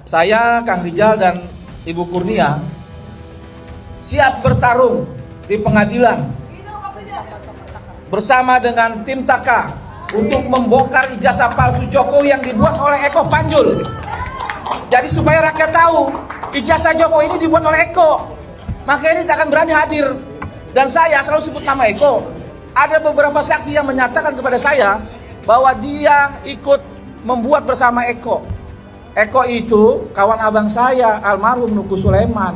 Saya, Kang Rijal dan Ibu Kurnia siap bertarung di pengadilan bersama dengan tim Taka untuk membongkar ijazah palsu Jokowi yang dibuat oleh Eko Panjul. Jadi supaya rakyat tahu ijazah Jokowi ini dibuat oleh Eko, makanya dia tak akan berani hadir. Dan saya selalu sebut nama Eko. Ada beberapa saksi yang menyatakan kepada saya bahwa dia ikut membuat bersama Eko. Eko itu kawan abang saya, almarhum Nuku Sulaiman.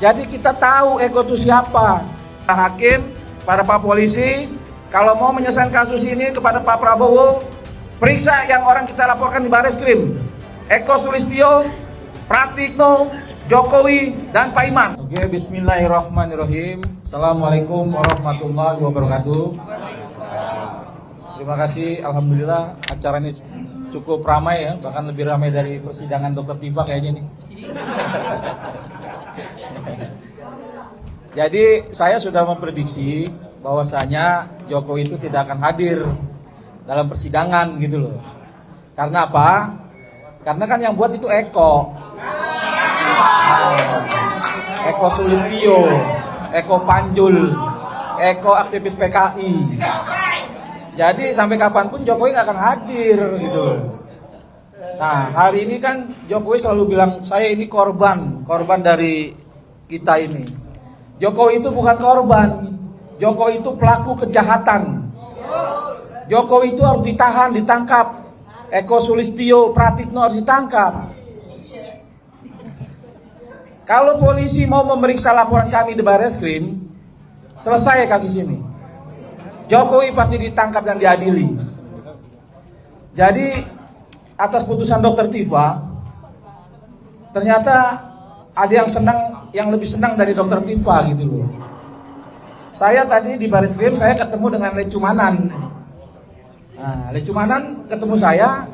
Jadi kita tahu Eko itu siapa. Pak Hakim, para Pak Polisi, kalau mau menyelesaikan kasus ini kepada Pak Prabowo, periksa yang orang kita laporkan di Bareskrim. Eko Sulistyo, Pratikno, Jokowi, dan Pak Iman. Oke, bismillahirrahmanirrahim. Assalamualaikum warahmatullahi wabarakatuh. Terima kasih, alhamdulillah acara ini cukup ramai ya, bahkan lebih ramai dari persidangan Dr. Tifa kayaknya nih. Jadi saya sudah memprediksi bahwasanya Jokowi itu tidak akan hadir dalam persidangan gitu loh. Karena apa? Karena kan yang buat itu Eko. Eko Sulistyo, Eko Panjul, Eko aktivis PKI. Jadi sampai kapanpun Jokowi nggak akan hadir gitu loh. Nah hari ini kan Jokowi selalu bilang saya ini korban dari kita ini. Jokowi itu bukan korban, Jokowi itu pelaku kejahatan. Jokowi itu harus ditahan, ditangkap. Eko Sulistyo, Pratikno harus ditangkap. Kalau polisi mau memeriksa laporan kami di Bareskrim, selesai kasus ini. Jokowi pasti ditangkap dan diadili. Jadi atas putusan Dr. Tifa, ternyata ada yang lebih senang dari Dr. Tifa gitu loh. Saya tadi di Bareskrim saya ketemu dengan Lecumanan. Nah, Lecumanan ketemu saya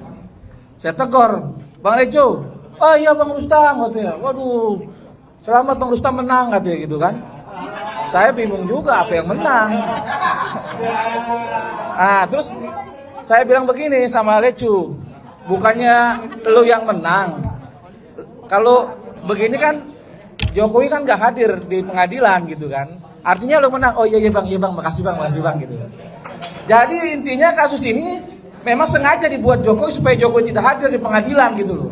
tegur, Bang Lecu, oh iya Bang Rustam katanya. Waduh, selamat Bang Rustam menang katanya gitu kan. Saya bingung juga apa yang menang. Nah, terus saya bilang begini sama Lecu, bukannya lu yang menang. Kalau begini kan Jokowi kan gak hadir di pengadilan gitu kan. Artinya lu menang. Oh iya bang, makasih bang gitu. Jadi intinya kasus ini memang sengaja dibuat Jokowi supaya Jokowi tidak hadir di pengadilan gitu loh.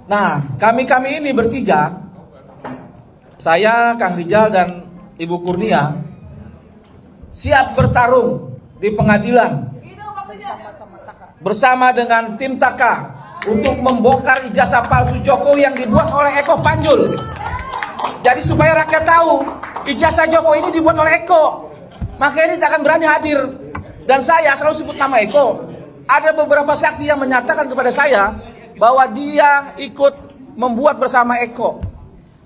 Nah, kami ini bertiga, saya, Kang Rijal dan Ibu Kurnia siap bertarung di pengadilan bersama dengan tim Taka untuk membongkar ijazah palsu Jokowi yang dibuat oleh Eko Panjul. Jadi supaya rakyat tahu ijazah Jokowi ini dibuat oleh Eko, makanya dia tak akan berani hadir. Dan saya selalu sebut nama Eko. Ada beberapa saksi yang menyatakan kepada saya bahwa dia ikut membuat bersama Eko.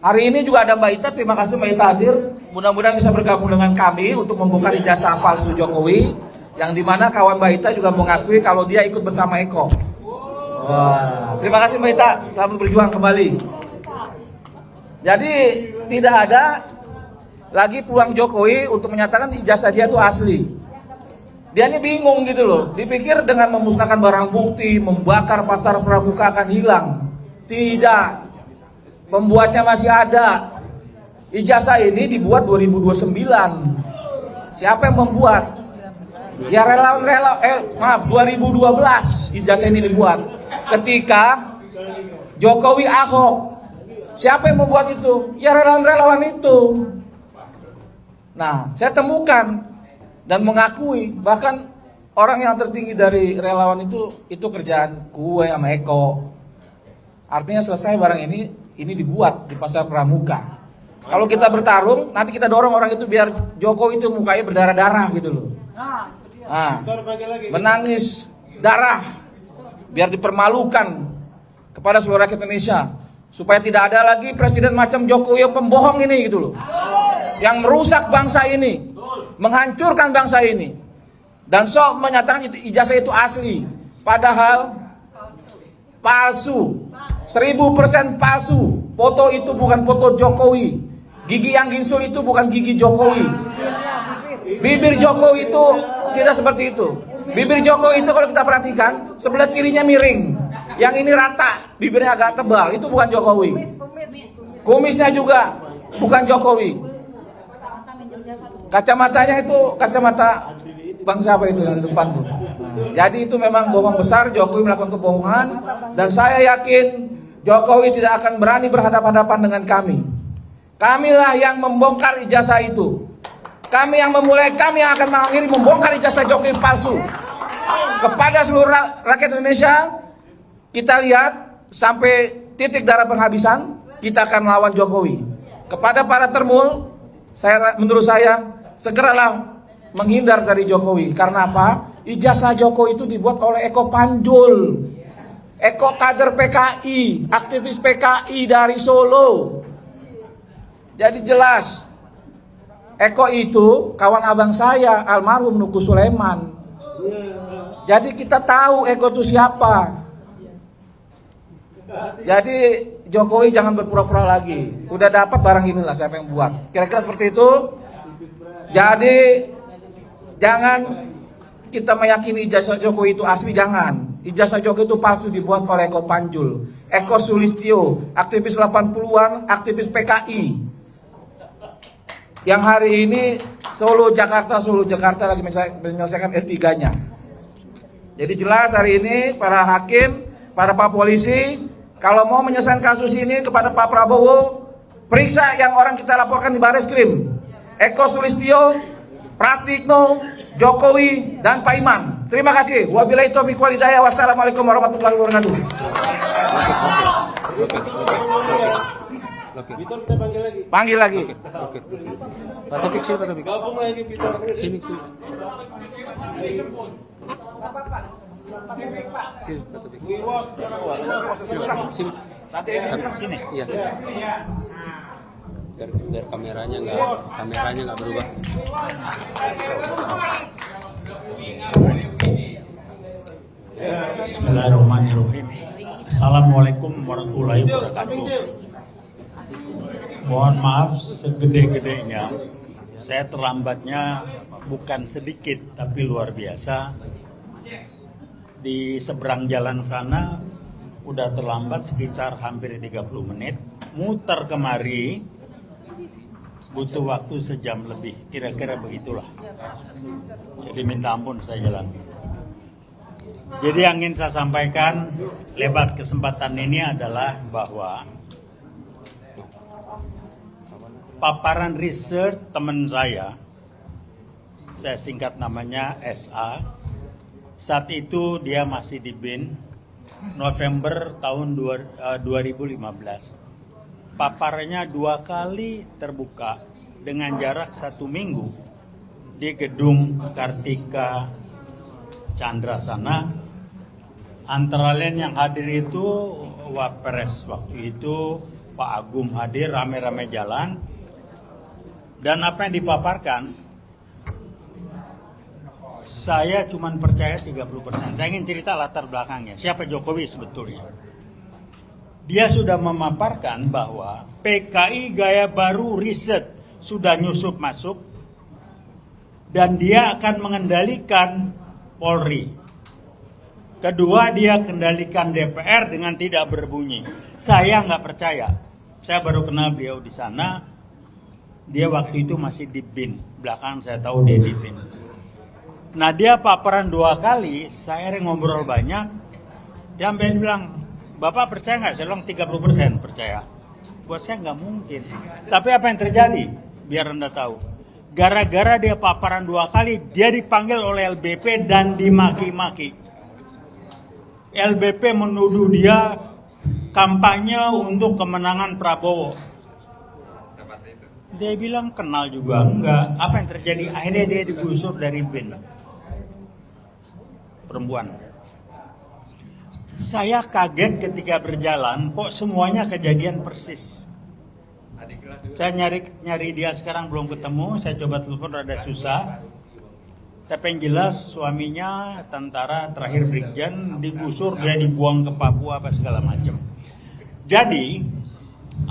Hari ini juga ada Mbak Ita, terima kasih Mbak Ita hadir. Mudah-mudahan bisa bergabung dengan kami untuk membongkar ijazah palsu Jokowi, yang dimana kawan Mbak Ita juga mengakui kalau dia ikut bersama Eko. Wah, terima kasih Mbak Ita, selamat berjuang kembali. Jadi tidak ada lagi peluang Jokowi untuk menyatakan ijazah dia itu asli. Dia ini bingung gitu loh, dipikir dengan memusnahkan barang bukti, membakar pasar pramuka akan hilang. Tidak, pembuatnya masih ada. Ijazah ini dibuat 2029. Siapa yang membuat? Ya relawan 2012 ijazah ini dibuat. Ketika Jokowi Ahok. Siapa yang membuat itu? Ya relawan itu. Nah, saya temukan dan mengakui, bahkan orang yang tertinggi dari relawan itu kerjaan kue sama Eko. Artinya selesai barang ini dibuat di pasar pramuka. Kalau kita bertarung, nanti kita dorong orang itu biar Jokowi itu mukanya berdarah-darah gitu loh. Nah, menangis darah biar dipermalukan kepada seluruh rakyat Indonesia, supaya tidak ada lagi presiden macam Jokowi yang pembohong ini gitu loh, yang merusak bangsa ini, menghancurkan bangsa ini, dan sok menyatakan ijazah itu asli, padahal palsu, 1000% palsu. Foto itu bukan foto Jokowi, gigi yang gingsul itu bukan gigi Jokowi, bibir Jokowi itu tidak seperti itu. Bibir Jokowi itu kalau kita perhatikan sebelah kirinya miring, yang ini rata, bibirnya agak tebal, itu bukan Jokowi. Kumisnya juga bukan Jokowi. Kacamatanya itu kacamata bang siapa itu yang di depan tuh. Jadi itu memang bohong besar, Jokowi melakukan kebohongan, dan saya yakin Jokowi tidak akan berani berhadapan-hadapan dengan kami. Kamilah yang membongkar ijazah itu. Kami yang memulai, kami yang akan mengakhiri membongkar ijazah Jokowi palsu. Kepada seluruh rakyat Indonesia, kita lihat sampai titik darah penghabisan, kita akan lawan Jokowi. Kepada para termul, menurut saya, segeralah menghindar dari Jokowi. Karena apa? Ijazah Jokowi itu dibuat oleh Eko Panjul, Eko kader PKI, aktivis PKI dari Solo. Jadi jelas, Eko itu kawan abang saya, almarhum Nuku Sulaiman. Jadi kita tahu Eko itu siapa. Jadi Jokowi jangan berpura-pura lagi. Udah dapat barang inilah siapa yang buat. Kira-kira seperti itu. Jadi jangan kita meyakini ijazah Jokowi itu asli, jangan. Ijazah Jokowi itu palsu, dibuat oleh Eko Panjul, Eko Sulistyo, aktivis 80-an, aktivis PKI. Yang hari ini Solo Jakarta lagi menyelesaikan S3-nya. Jadi jelas hari ini para hakim, para pak polisi, kalau mau menyelesaikan kasus ini kepada Pak Prabowo, periksa yang orang kita laporkan di Bareskrim. Eko Sulistyo, Pratikno, Jokowi, dan Pak Iman. Terima kasih. Wabillahi taufiq wal hidayah. Wassalamualaikum warahmatullahi wabarakatuh. Vitor kita panggil lagi. Panggil lagi. Oke. Pak Taufik sini, Pak Taufik. Gabung lagi Vitor. Sini. Sini, Pak Taufik. Sini. Sini. Iya. Biar kameranya nggak berubah. Bismillahirrahmanirrahim. Assalamualaikum warahmatullahi wabarakatuh. Mohon maaf segede-gedenya, saya terlambatnya bukan sedikit tapi luar biasa. Di seberang jalan sana udah terlambat sekitar hampir 30 menit. Muter kemari butuh waktu sejam lebih, kira-kira begitulah. Jadi minta ampun saya jalan. Jadi yang ingin saya sampaikan lewat kesempatan ini adalah bahwa paparan riset teman saya singkat namanya SA, saat itu dia masih di BIN, November tahun 2015. Paparannya 2 kali terbuka dengan jarak 1 minggu di gedung Kartika Chandra sana. Antara lain yang hadir itu Wapres waktu itu, Pak Agum hadir, rame-rame jalan. Dan apa yang dipaparkan, saya cuma percaya 30%. Saya ingin cerita latar belakangnya. Siapa Jokowi sebetulnya? Dia sudah memaparkan bahwa PKI gaya baru riset sudah nyusup masuk dan dia akan mengendalikan Polri. Kedua, dia kendalikan DPR dengan tidak berbunyi. Saya nggak percaya. Saya baru kenal beliau di sana. Dia waktu itu masih di BIN. Belakangan saya tahu dia di BIN. Nah, dia paparan 2 kali. Saya ngobrol banyak. Dia sampai bilang, Bapak percaya nggak? Saya bilang 30% percaya. Buat saya nggak mungkin. Tapi apa yang terjadi? Biar Anda tahu. Gara-gara dia paparan 2 kali, dia dipanggil oleh LBP dan dimaki-maki. LBP menuduh dia kampanye untuk kemenangan Prabowo. Dia bilang kenal juga enggak. Apa yang terjadi? Akhirnya dia digusur dari BIN. Perempuan. Saya kaget ketika berjalan, kok semuanya kejadian persis. Saya nyari dia sekarang belum ketemu. Saya coba telepon rada susah. Tapi yang jelas suaminya tentara terakhir Brigjen digusur, dia dibuang ke Papua apa segala macam. Jadi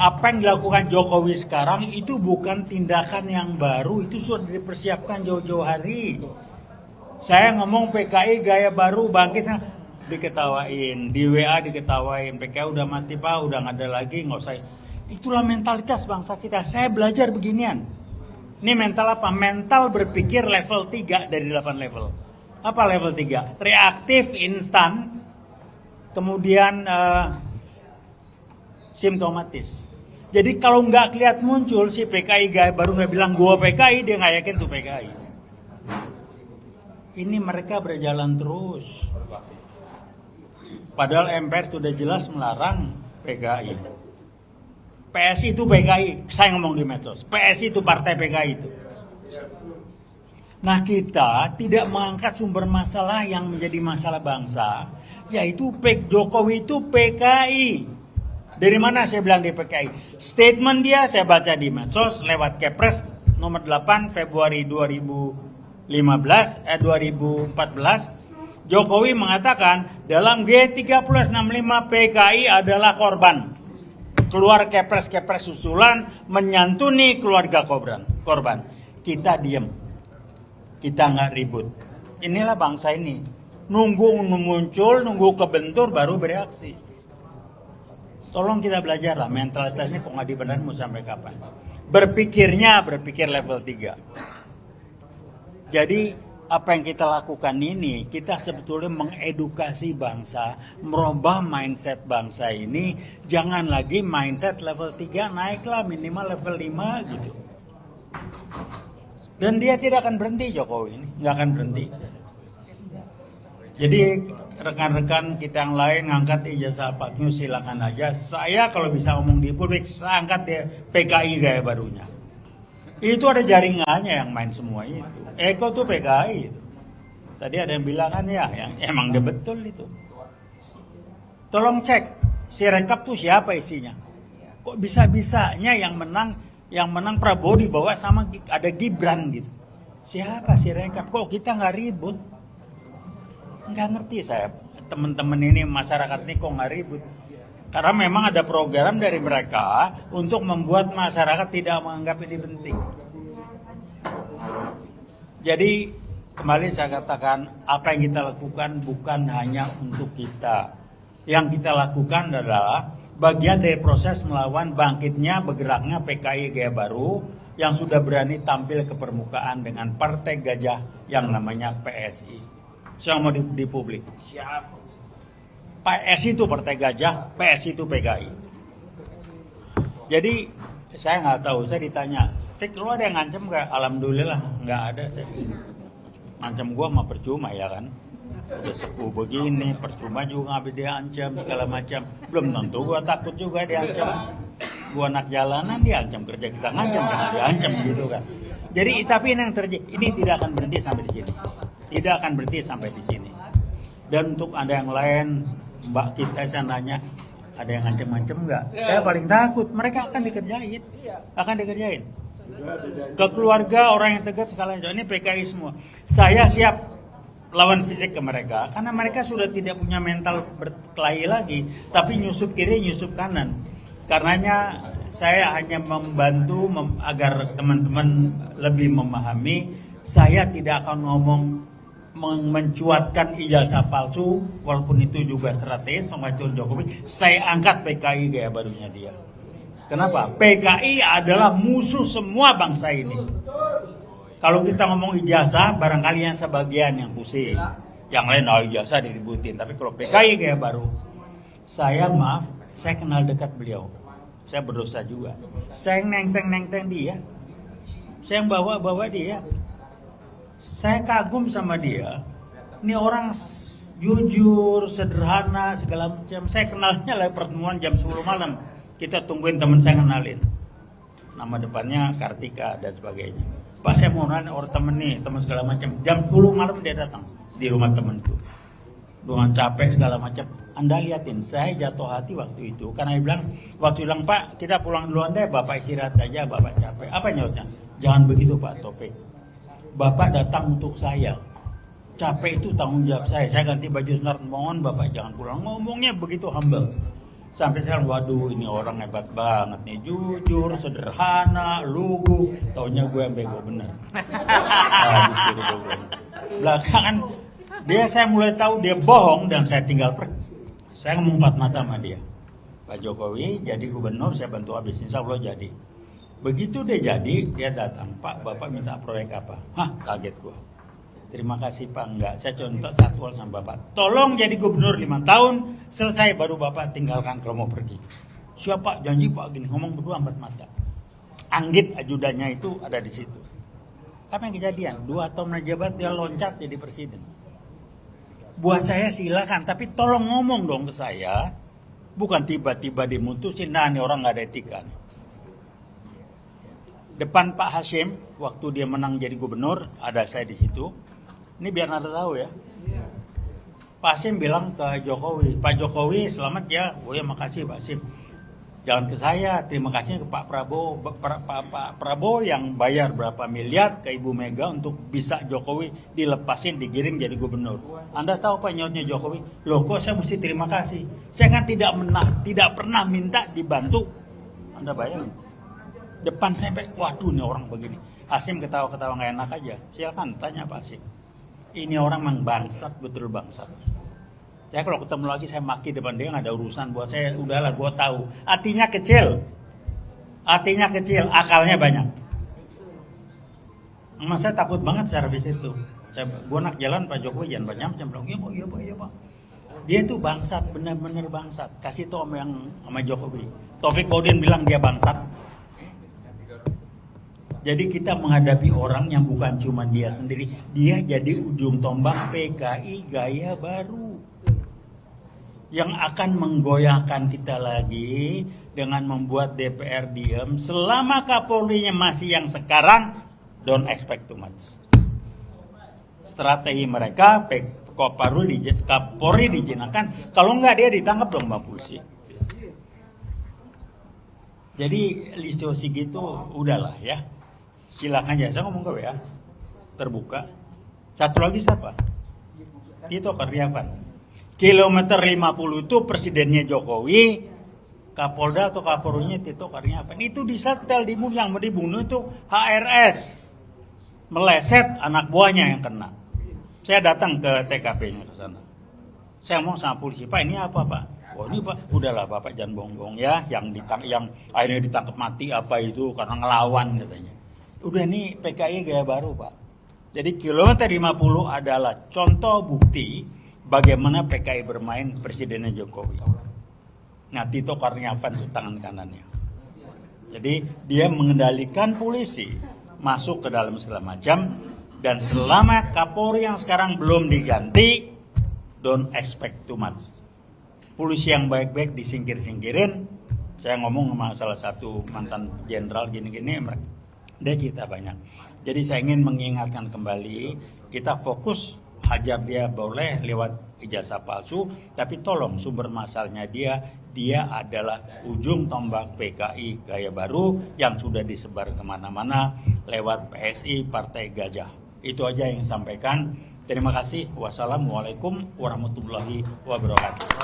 apa yang dilakukan Jokowi sekarang itu bukan tindakan yang baru, itu sudah dipersiapkan jauh-jauh hari. Saya ngomong PKI gaya baru bangkit, diketawain, di WA diketawain, PKI udah mati Pak, udah nggak ada lagi, nggak usah. Itulah mentalitas bangsa kita. Saya belajar beginian. Ini mental apa? Mental berpikir level 3 dari 8 level. Apa level 3? Reaktif, instan, kemudian simptomatis. Jadi kalau nggak kelihatan muncul si PKI gaya baru nggak bilang gua PKI, dia nggak yakin tuh PKI. Ini mereka berjalan terus. Padahal MPR sudah jelas melarang PKI. PSI itu PKI, saya ngomong di medsos. PSI itu partai PKI itu. Nah kita tidak mengangkat sumber masalah yang menjadi masalah bangsa, yaitu Jokowi itu PKI. Dari mana saya bilang di PKI? Statement dia saya baca di medsos lewat Kepres nomor 8 Februari 2014. Jokowi mengatakan dalam G3065 PKI adalah korban. Keluar Kepres susulan menyantuni keluarga korban. Kita diam. Kita nggak ribut. Inilah bangsa ini. Nunggu muncul, nunggu kebentur baru bereaksi. Tolong kita belajar lah mentalitasnya kok nggak dibenerin mau sampai kapan. Berpikir level 3. Jadi apa yang kita lakukan ini, kita sebetulnya mengedukasi bangsa, merubah mindset bangsa ini. Jangan lagi mindset level 3, naiklah minimal level 5 gitu. Dan dia tidak akan berhenti, Jokowi ini, nggak akan berhenti. Jadi rekan-rekan kita yang lain ngangkat ijazah Pak Nyu silakan aja. Saya kalau bisa ngomong di publik, saya angkat ya PKI gaya barunya. Itu ada jaringannya yang main semua itu. Eko tuh PKI itu. Tadi ada yang bilang kan ya, yang emang dia betul itu. Tolong cek si rekap tuh siapa isinya. Kok bisa-bisanya yang menang Prabowo dibawa sama ada Gibran gitu. Siapa si rekap? Kok kita nggak ribut? Nggak ngerti saya. Teman-teman ini masyarakat ini kok nggak ribut? Karena memang ada program dari mereka untuk membuat masyarakat tidak menganggap ini penting. Jadi kembali saya katakan apa yang kita lakukan bukan hanya untuk kita. Yang kita lakukan adalah bagian dari proses melawan bangkitnya bergeraknya PKI gaya baru yang sudah berani tampil ke permukaan dengan partai gajah yang namanya PSI. Saya mau di publik. Siapa? PSI itu partai gajah, PSI itu PKI. Jadi saya nggak tahu, saya ditanya, Fik lu ada yang ngancem nggak? Alhamdulillah nggak ada. Saya ngancem gua mah percuma ya kan. Udah sepuh begini, percuma juga habis dia ancam segala macam. Belum tentu gua takut juga diancam. Gua anak jalanan diancam, kerja kita ngancam jangan diancam gitu kan. Jadi tapi ini yang terjadi, ini tidak akan berhenti sampai di sini. Tidak akan berhenti sampai di sini. Dan untuk ada yang lain, Mbak kita saya nanya, ada yang ngancem-ngancem nggak? Saya paling takut, mereka akan dikerjain. Akan dikerjain. Ke keluarga orang yang dekat sekalian, ini PKI semua. Saya siap lawan fisik ke mereka, karena mereka sudah tidak punya mental berkelahi lagi, tapi nyusup kiri, nyusup kanan. Karenanya saya hanya membantu agar teman-teman lebih memahami. Saya tidak akan ngomong mencuatkan ijazah palsu, walaupun itu juga strategis mengacun Jokowi. Saya angkat PKI gaya barunya dia. Kenapa? PKI adalah musuh semua bangsa ini. Kalau kita ngomong ijazah, barangkali yang sebagian yang pusing, yang lain ijazah diributin. Tapi kalau PKI gaya baru, saya maaf, saya kenal dekat beliau. Saya berdosa juga. Saya nenteng dia, saya yang bawa dia. Saya kagum sama dia. Ini orang jujur, sederhana, segala macam. Saya kenalnya lewat pertemuan jam 10 malam. Kita tungguin teman saya kenalin. Nama depannya Kartika dan sebagainya. Pak saya mau nanya orang temen nih, teman segala macam. Jam 10 malam dia datang di rumah temanku. Dengan capek segala macam. Anda liatin, saya jatuh hati waktu itu. Karena dia bilang, Pak kita pulang duluan deh, Bapak istirahat aja, Bapak capek. Apa nyautnya? Jangan begitu Pak Taufik. Bapak datang untuk saya. Capek itu tanggung jawab saya. Saya ganti baju sunat, mohon Bapak jangan pulang. Ngomongnya begitu humble. Sampai sekarang, waduh ini orang hebat banget nih. Jujur, sederhana, lugu. Taunya gue yang bego bener. Habis gitu gue. Belakangan saya mulai tahu dia bohong dan saya tinggal pergi. Saya ngomong empat mata sama dia. Pak Jokowi jadi gubernur, saya bantu habis, insya Allah jadi. Begitu dia jadi, dia datang, Pak, Bapak minta proyek apa? Hah, kaget gua. Terima kasih Pak, enggak. Saya contoh satu hal sama Bapak. Tolong jadi gubernur 5 tahun, selesai baru Bapak tinggalkan kalau mau pergi. Siapa? Janji Pak gini, ngomong berdua empat mata. Anggit ajudannya itu ada di situ. Apa yang kejadian? 2 tahun jabat dia loncat jadi presiden. Buat saya silakan, tapi tolong ngomong dong ke saya. Bukan tiba-tiba dimutusin, nah ini orang nggak ada etika. Depan Pak Hasyim, waktu dia menang jadi gubernur, ada saya di situ. Ini biar Anda tahu ya. Pak Hasyim bilang ke Jokowi, Pak Jokowi selamat ya. Oh ya makasih Pak Hasyim. Jangan ke saya, terima kasih ke Pak Prabowo. Pak Prabowo yang bayar berapa miliar ke Ibu Mega untuk bisa Jokowi dilepasin, digiring jadi gubernur. Anda tahu apa nyautnya Jokowi? Loh kok saya mesti terima kasih? Saya kan tidak pernah minta dibantu. Anda bayangin. Depan saya, waduh nih orang begini. Hasyim ketawa-ketawa nggak enak aja. Silakan tanya Pak Hasyim. Ini orang memang bangsat, betul bangsat. Ya kalau ketemu lagi saya maki depan dia nggak ada urusan, buat saya udahlah gue tahu. Artinya kecil, akalnya banyak. Mas saya takut banget servis itu. Gue nak jalan Pak Jokowi jangan banyak macam bilang iya pak. Dia itu bangsat, benar-benar bangsat. Kasih tau sama Jokowi. Taufik Baudin bilang dia bangsat. Jadi kita menghadapi orang yang bukan cuma dia sendiri, dia jadi ujung tombak PKI gaya baru. Yang akan menggoyahkan kita lagi dengan membuat DPR diam selama Kapolrinya masih yang sekarang, don't expect too much. Strategi mereka Kapolri dijinakan, kalau enggak dia ditangkap dong Bang Polisi. Jadi Listio Sigit itu udahlah ya, silakan aja, saya ngomong ke WA terbuka. Satu lagi siapa? Tito Karnavian. Kilometer 50 itu presidennya Jokowi, Kapolda atau Kapolrinya Tito Karnavian. Itu disetel yang dibunuh itu HRS. Meleset anak buahnya yang kena. Saya datang ke TKP-nya ke sana. Saya ngomong sama polisi, Pak ini apa Pak? Oh ini Pak, udahlah Bapak jangan bohong ya, yang akhirnya ditangkap mati apa itu karena ngelawan katanya. Udah nih PKI gaya baru Pak. Jadi kilometer 50 adalah contoh bukti bagaimana PKI bermain presidennya Jokowi. Nah Tito Karnavian itu tangan kanannya. Jadi dia mengendalikan polisi masuk ke dalam segala macam, dan selama Kapolri yang sekarang belum diganti, don't expect too much. Polisi yang baik-baik disingkir-singkirin. Saya ngomong sama salah satu mantan jenderal gini-gini, dia kita banyak. Jadi saya ingin mengingatkan kembali, kita fokus hajar dia boleh lewat ijazah palsu, tapi tolong sumber masalahnya dia adalah ujung tombak PKI gaya baru yang sudah disebar kemana-mana lewat PSI Partai Gajah. Itu aja yang sampaikan. Terima kasih. Wassalamualaikum warahmatullahi wabarakatuh.